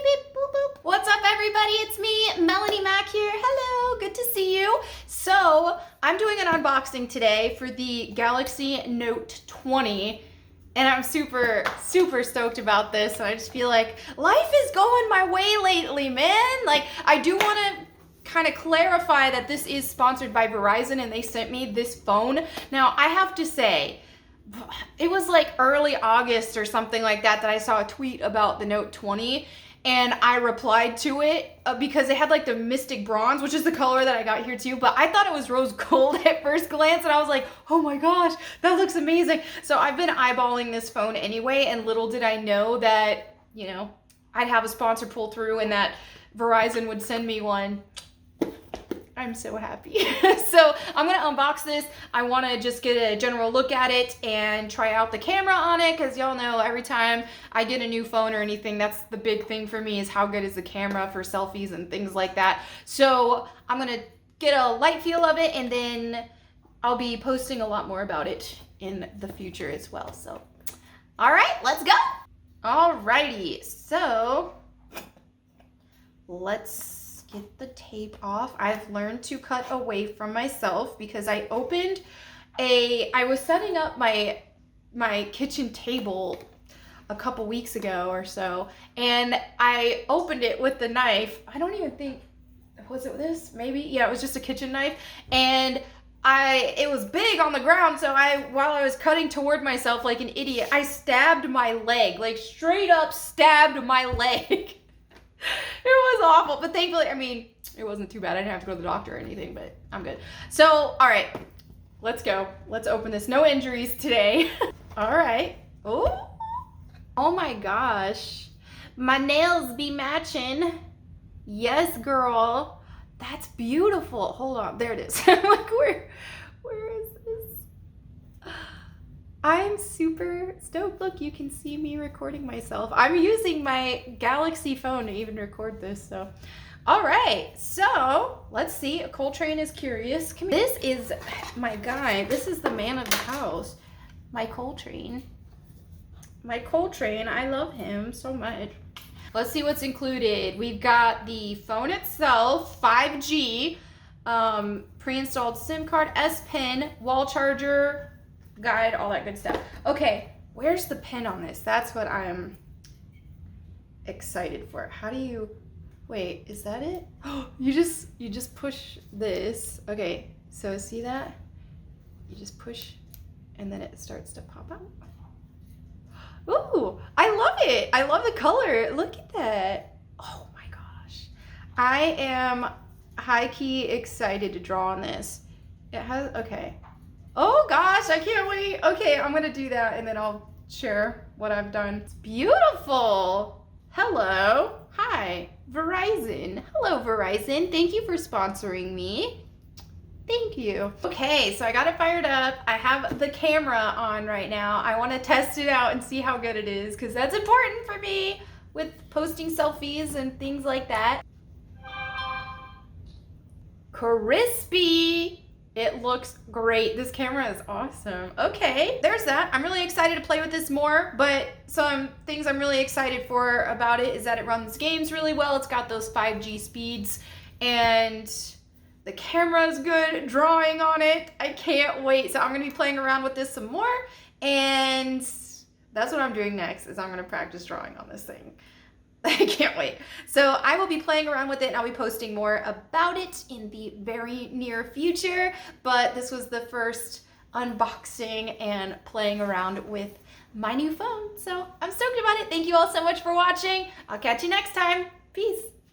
beep, beep, boop, boop. What's up, everybody? It's me, Melonie Mac here. Hello, good to see you. So, I'm doing an unboxing today for the Galaxy Note 20, and I'm super, super stoked about this, and I just feel like life is going my way lately, man. Like, I do want to kind of clarify that this is sponsored by Verizon, and they sent me this phone. Now, I have to say, it was like early August or something like that I saw a tweet about the Note 20, and I replied to it because it had like the Mystic Bronze, which is the color that I got here too, but I thought it was rose gold at first glance, and I was like, oh my gosh, that looks amazing. So I've been eyeballing this phone anyway, and little did I know that, you know, I'd have a sponsor pull through and that Verizon would send me one. I'm so happy. So I'm gonna unbox this. I wanna just get a general look at it and try out the camera on it, because y'all know every time I get a new phone or anything, that's the big thing for me, is how good is the camera for selfies and things like that. So I'm gonna get a light feel of it, and then I'll be posting a lot more about it in the future as well. So, all right, let's go. Alrighty, so let's get the tape off. I've learned to cut away from myself because I was setting up my kitchen table a couple weeks ago or so, and I opened it with the knife. I don't even think, was it this? Maybe? Yeah, it was just a kitchen knife, and it was big on the ground, so while I was cutting toward myself like an idiot, I stabbed my leg, like straight up stabbed my leg. It was awful, but thankfully, I mean, it wasn't too bad. I didn't have to go to the doctor or anything, but I'm good. So, all right, let's go. Let's open this. No injuries today. All right. Oh my gosh. My nails be matching. Yes, girl. That's beautiful. Hold on. There it is. Like, where is this? I'm super stoked. Look, you can see me recording myself. I'm using my Galaxy phone to even record this, so. All right, so let's see. Coltrane is curious. This is my guy. This is the man of the house. My Coltrane. My Coltrane, I love him so much. Let's see what's included. We've got the phone itself, 5G, pre-installed SIM card, S Pen, wall charger, guide, all that good stuff. Okay, where's the pin on this? That's what I'm excited for. How do you, wait, is that it? You just push this. Okay, so see that? You just push and then it starts to pop out. Ooh, I love it. I love the color. Look at that. Oh my gosh. I am high-key excited to draw on this. It has, okay. Oh gosh, I can't wait. Okay, I'm gonna do that and then I'll share what I've done. It's beautiful. Hello. Hi, Verizon. Hello, Verizon. Thank you for sponsoring me. Thank you. Okay, so I got it fired up. I have the camera on right now. I want to test it out and see how good it is, because that's important for me with posting selfies and things like that. Crispy. It looks great. This camera is awesome. Okay, there's that. I'm really excited to play with this more, but some things I'm really excited for about it is that it runs games really well. It's got those 5G speeds, and the camera is good, drawing on it. I can't wait. So I'm gonna be playing around with this some more, and that's what I'm doing next, is I'm gonna practice drawing on this thing. I can't wait. So I will be playing around with it, and I'll be posting more about it in the very near future. But this was the first unboxing and playing around with my new phone. So I'm stoked about it. Thank you all so much for watching. I'll catch you next time. Peace.